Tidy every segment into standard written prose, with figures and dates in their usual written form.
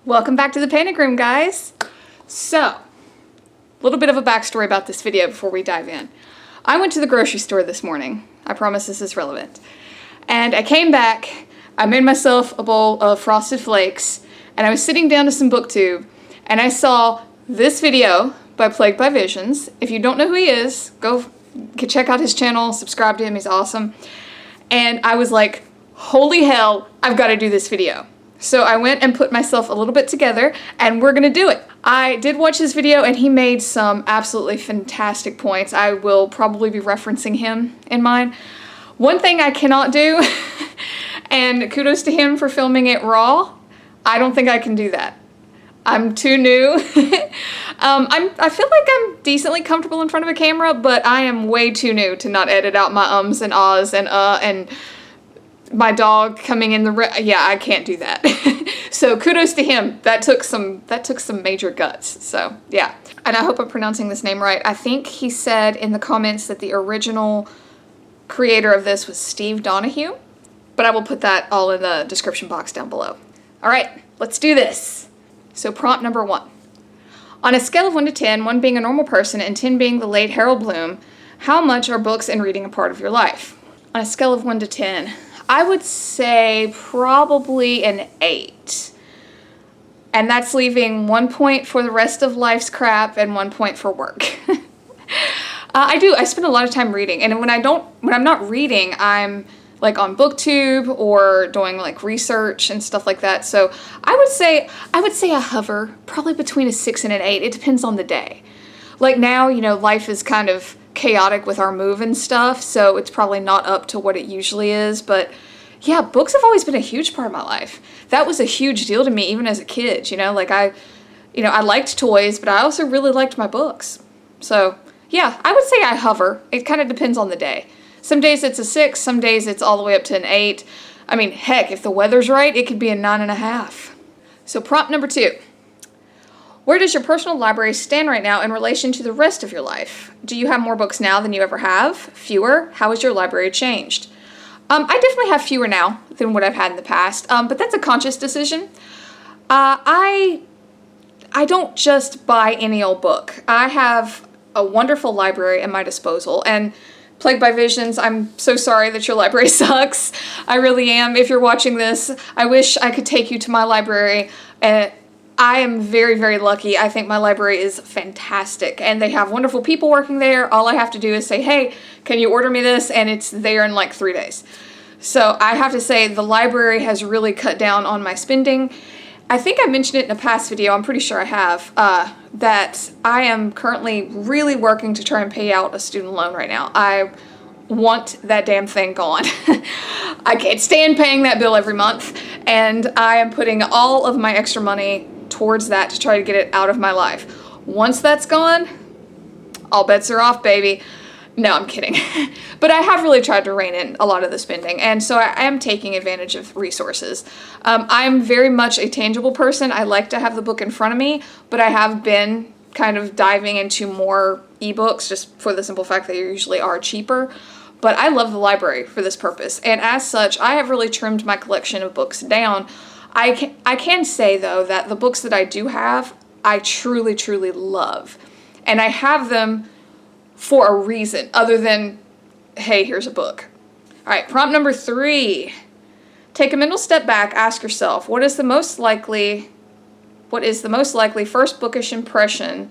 Welcome back to the Panic Room, guys. So, a little bit of a backstory about this video before we dive in. I went to the grocery store this morning. I promise this is relevant. And I came back, I made myself a bowl of Frosted Flakes, and I was sitting down to some booktube, and I saw this video by Plagued by Visions. If you don't know who he is, go check out his channel, subscribe to him, he's awesome. And I was like, holy hell, I've got to do this video. So I went and put myself a little bit together, and we're gonna do it. I did watch his video, and he made some absolutely fantastic points. I will probably be referencing him in mine. One thing I cannot do, and kudos to him for filming it raw, I don't think I can do that. I'm too new. I feel like I'm decently comfortable in front of a camera, but I am way too new to not edit out my ums and ahs and my dog coming in the yeah, I can't do that. So kudos to him. That took some major guts. So yeah, and I hope I'm pronouncing this name right. I think he said in the comments that the original creator of this was Steve Donoghue, but I will put that all in the description box down below. All right, let's do this. So prompt number 1. On a scale of 1 to 10, 1 being a normal person and 10 being the late Harold Bloom, how much are books and reading a part of your life? On a scale of 1 to 10, I would say probably an 8. And that's leaving 1 point for the rest of life's crap and 1 point for work. I spend a lot of time reading, and when I'm not reading, I'm like on BookTube or doing like research and stuff like that. So I would say I hover probably between a 6 and an 8. It depends on the day. Like now, you know, life is kind of chaotic with our move and stuff, so it's probably not up to what it usually is. But yeah, books have always been a huge part of my life. That was a huge deal to me even as a kid, you know, like I liked toys, but I also really liked my books. So yeah, I would say I hover. It kind of depends on the day. Some days it's a 6, some days it's all the way up to an 8. I mean, heck, if the weather's right, it could be a 9.5. So prompt number 2. Where does your personal library stand right now in relation to the rest of your life? Do you have more books now than you ever have? Fewer? How has your library changed? I definitely have fewer now than what I've had in the past, but that's a conscious decision. I don't just buy any old book. I have a wonderful library at my disposal, and Plagued by Visions, I'm so sorry that your library sucks. I really am. If you're watching this, I wish I could take you to my library. I am very, very lucky. I think my library is fantastic, and they have wonderful people working there. All I have to do is say, hey, can you order me this? And it's there in like 3 days. So I have to say the library has really cut down on my spending. I think I mentioned it in a past video, I'm pretty sure I have, that I am currently really working to try and pay out a student loan right now. I want that damn thing gone. I can't stand paying that bill every month, and I am putting all of my extra money towards that to try to get it out of my life. Once that's gone, all bets are off, baby. No, I'm kidding. But I have really tried to rein in a lot of the spending, and so I am taking advantage of resources. I'm very much a tangible person. I like to have the book in front of me, but I have been kind of diving into more ebooks just for the simple fact that they usually are cheaper. But I love the library for this purpose, and as such, I have really trimmed my collection of books down. I can say, though, that the books that I do have, I truly, truly love. And I have them for a reason, other than, hey, here's a book. All right, prompt number 3. Take a mental step back, ask yourself, what is the most likely first bookish impression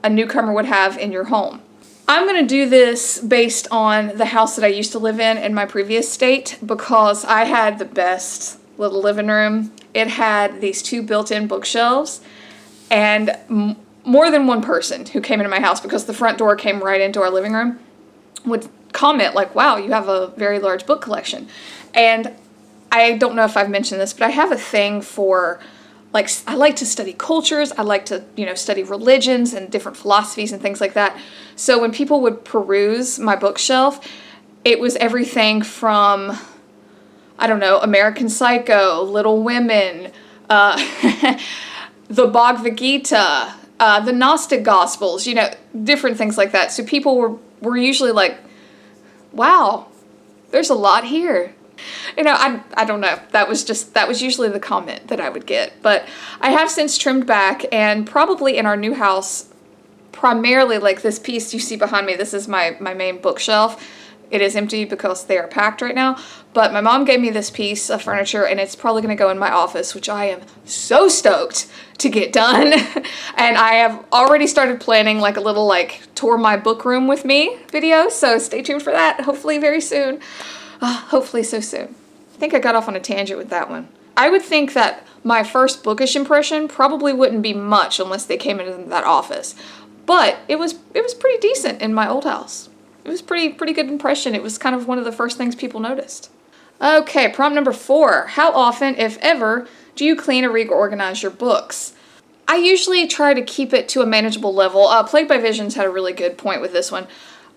a newcomer would have in your home? I'm going to do this based on the house that I used to live in my previous state, because I had the best little living room. It had these 2 built-in bookshelves, and more than one person who came into my house, because the front door came right into our living room, would comment like, wow, you have a very large book collection. And I don't know if I've mentioned this, but I have a thing for, like, I like to study cultures. I like to, study religions and different philosophies and things like that. So when people would peruse my bookshelf, it was everything from, I don't know, American Psycho, Little Women, the Bhagavad Gita, the Gnostic Gospels, different things like that. So people were usually like, wow, there's a lot here. You know, I don't know. That was usually the comment that I would get. But I have since trimmed back, and probably in our new house, primarily like this piece you see behind me, this is my main bookshelf. It is empty because they are packed right now, but my mom gave me this piece of furniture and it's probably gonna go in my office, which I am so stoked to get done. And I have already started planning like a little like tour my book room with me video, so stay tuned for that, hopefully very soon. Hopefully so soon. I think I got off on a tangent with that one. I would think that my first bookish impression probably wouldn't be much unless they came into that office, but it was pretty decent in my old house. It was pretty good impression. It was kind of one of the first things people noticed. Okay, prompt number 4. How often, if ever, do you clean or reorganize your books? I usually try to keep it to a manageable level. Plagued by Visions had a really good point with this one.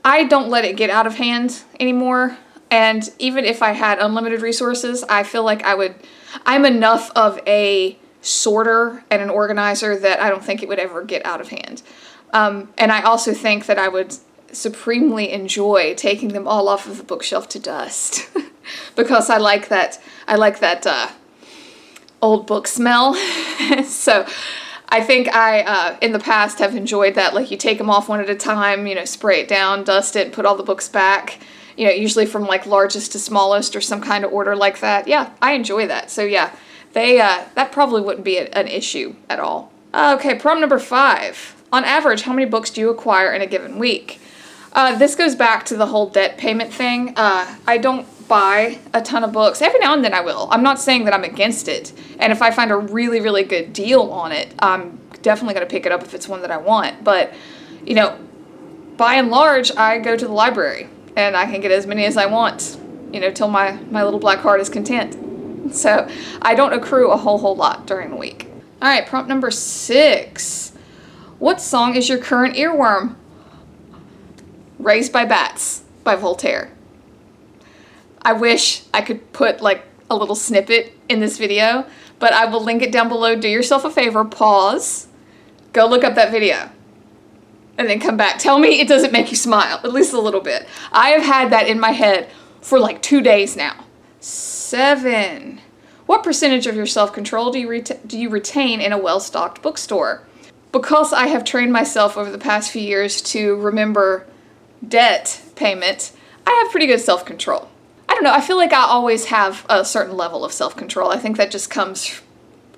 I don't let it get out of hand anymore. And even if I had unlimited resources, I feel like I'm enough of a sorter and an organizer that I don't think it would ever get out of hand. And I also think that I would supremely enjoy taking them all off of the bookshelf to dust because I like that old book smell. So I think I in the past have enjoyed that, like you take them off one at a time, you know, spray it down, dust it, put all the books back, you know, usually from like largest to smallest or some kind of order like that. Yeah, I enjoy that. So yeah, that probably wouldn't be an issue at all. Okay, prompt number 5. On average, how many books do you acquire in a given week? This goes back to the whole debt payment thing. I don't buy a ton of books. Every now and then I will. I'm not saying that I'm against it. And if I find a really, really good deal on it, I'm definitely going to pick it up if it's one that I want. But, you know, by and large, I go to the library and I can get as many as I want, you know, till my little black heart is content. So I don't accrue a whole lot during the week. All right, prompt number 6. What song is your current earworm? Raised by Bats by Voltaire. I wish I could put like a little snippet in this video, but I will link it down below. Do yourself a favor, pause, go look up that video, and then come back. Tell me it doesn't make you smile, at least a little bit. I have had that in my head for like 2 days now. 7. What percentage of your self-control do you retain in a well-stocked bookstore? Because I have trained myself over the past few years to remember debt payment, I have pretty good self-control. I don't know, I feel like I always have a certain level of self-control. I think that just comes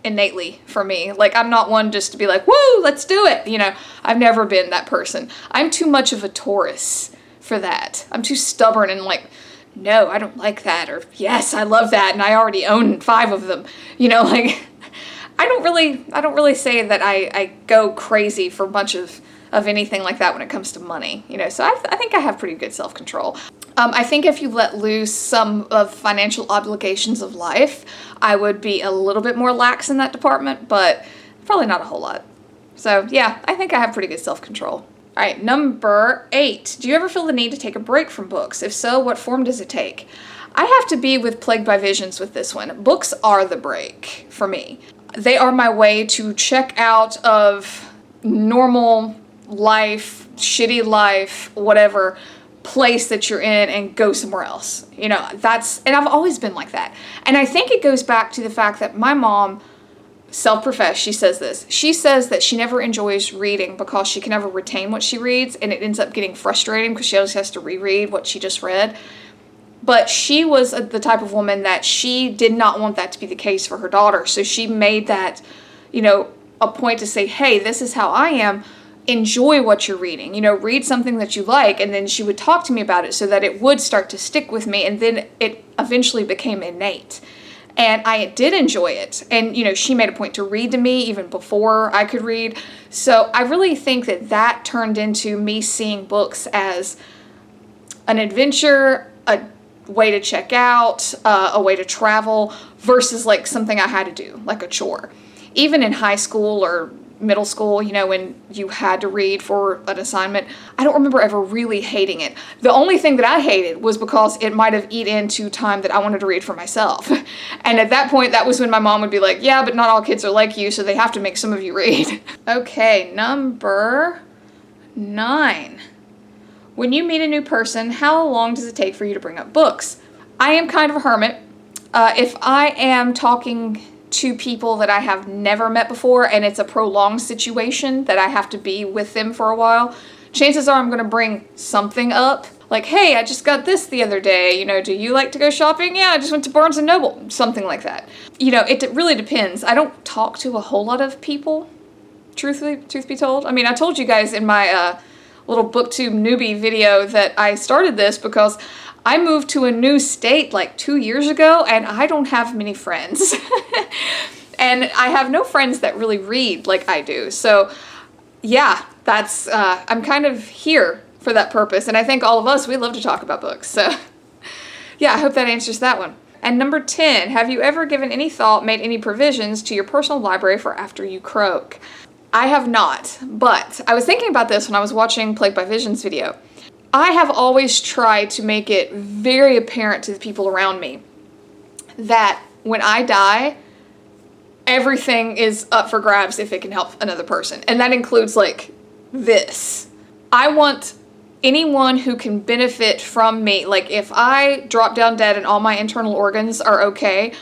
innately for me. Like, I'm not one just to be like, woo, let's do it. You know, I've never been that person. I'm too much of a Taurus for that. I'm too stubborn and like, no, I don't like that, or yes, I love that, and I already own 5 of them. You know, like, I don't really say that I go crazy for a bunch of anything like that when it comes to money, you know, so I think I have pretty good self-control. I think if you let loose some of financial obligations of life, I would be a little bit more lax in that department, but probably not a whole lot. So yeah, I think I have pretty good self-control. All right, number 8. Do you ever feel the need to take a break from books? If so, what form does it take? I have to be with Plagued by Visions with this one. Books are the break for me. They are my way to check out of normal life, shitty life, whatever place that you're in and go somewhere else. You know, and I've always been like that. And I think it goes back to the fact that my mom, self-professed, she says this. She says that she never enjoys reading because she can never retain what she reads, and it ends up getting frustrating because she always has to reread what she just read. But she was the type of woman that she did not want that to be the case for her daughter. So she made that, you know, a point to say, hey, this is how I am. Enjoy what you're reading, you know, read something that you like. And then she would talk to me about it so that it would start to stick with me. And then it eventually became innate. And I did enjoy it. And, you know, she made a point to read to me even before I could read. So I really think that turned into me seeing books as an adventure, a way to check out, a way to travel, versus like something I had to do, like a chore. Even in high school or middle school, you know, when you had to read for an assignment, I don't remember ever really hating it. The only thing that I hated was because it might have eaten into time that I wanted to read for myself. And at that point, that was when my mom would be like, yeah, but not all kids are like you, so they have to make some of you read. Okay, number 9. When you meet a new person, how long does it take for you to bring up books? I am kind of a hermit. If I am talking to people that I have never met before and it's a prolonged situation that I have to be with them for a while, chances are I'm going to bring something up. Like, hey, I just got this the other day, you know, do you like to go shopping? Yeah, I just went to Barnes & Noble, something like that. You know, it really depends. I don't talk to a whole lot of people, truth be told. I mean, I told you guys in my little booktube newbie video that I started this because I moved to a new state like 2 years ago and I don't have many friends. And I have no friends that really read like I do. So yeah, that's, I'm kind of here for that purpose. And I think all of us, we love to talk about books. So yeah, I hope that answers that one. And number 10, have you ever given any thought, made any provisions to your personal library for after you croak? I have not, but I was thinking about this when I was watching Plagued by Vision's video. I have always tried to make it very apparent to the people around me that when I die, everything is up for grabs if it can help another person. And that includes like this. I want anyone who can benefit from me, like if I drop down dead and all my internal organs are okay,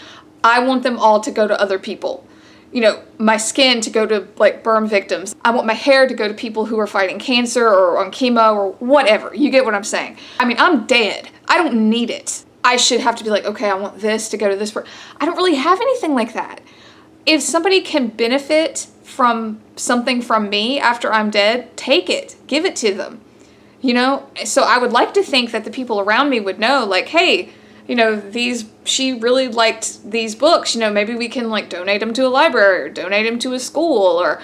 I want them all to go to other people. You know, my skin to go to like burn victims. I want my hair to go to people who are fighting cancer or on chemo or whatever. You get what I'm saying? I mean, I'm dead. I don't need it. I should have to be like, okay, I want this to go to this person. I don't really have anything like that. If somebody can benefit from something from me after I'm dead, take it. Give it to them. You know? So I would like to think that the people around me would know, like, hey, you know, she really liked these books, you know, maybe we can like donate them to a library or donate them to a school or,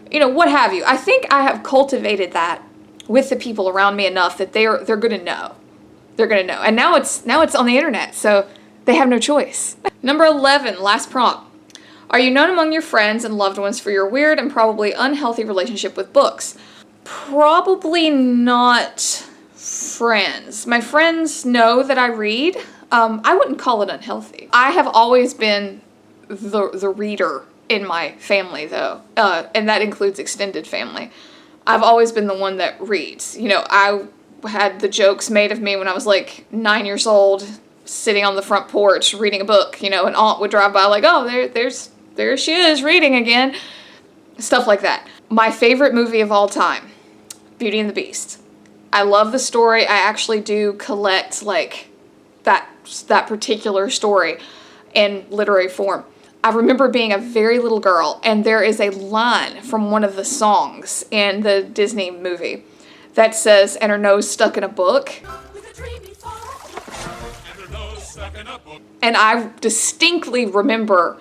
you know, what have you. I think I have cultivated that with the people around me enough that they're going to know. They're going to know. And now it's on the internet, so they have no choice. Number 11, last prompt. Are you known among your friends and loved ones for your weird and probably unhealthy relationship with books? Probably not friends. My friends know that I read. I wouldn't call it unhealthy. I have always been the reader in my family, though, and that includes extended family. I've always been the one that reads. You know, I had the jokes made of me when I was like 9 years old, sitting on the front porch reading a book. You know, an aunt would drive by like, oh, there she is reading again. Stuff like that. My favorite movie of all time, Beauty and the Beast. I love the story. I actually do collect like that particular story in literary form. I remember being a very little girl and there is a line from one of the songs in the Disney movie that says, and her nose stuck in a book. And I distinctly remember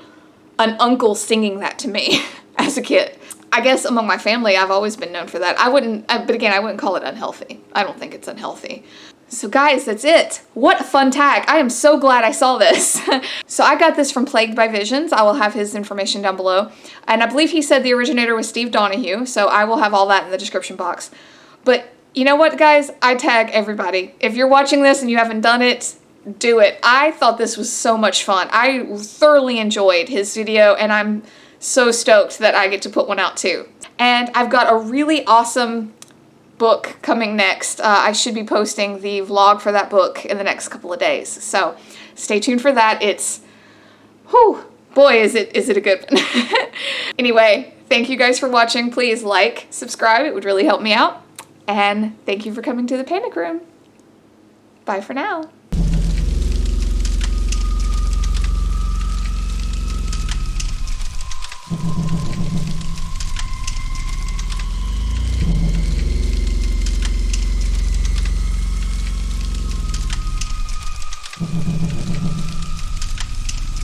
an uncle singing that to me as a kid. I guess among my family, I've always been known for that. But again, I wouldn't call it unhealthy. I don't think it's unhealthy. So guys, that's it. What a fun tag. I am so glad I saw this. So I got this from Plagued by Visions. I will have his information down below. And I believe he said the originator was Steve Donoghue, so I will have all that in the description box. But you know what, guys? I tag everybody. If you're watching this and you haven't done it, do it. I thought this was so much fun. I thoroughly enjoyed his video, and I'm so stoked that I get to put one out too. And I've got a really awesome book coming next. I should be posting the vlog for that book in the next couple of days. So stay tuned for that. It's, whew, boy, is it a good one. Anyway, thank you guys for watching. Please like, subscribe. It would really help me out. And thank you for coming to the Panic Room. Bye for now. Mm-hmm.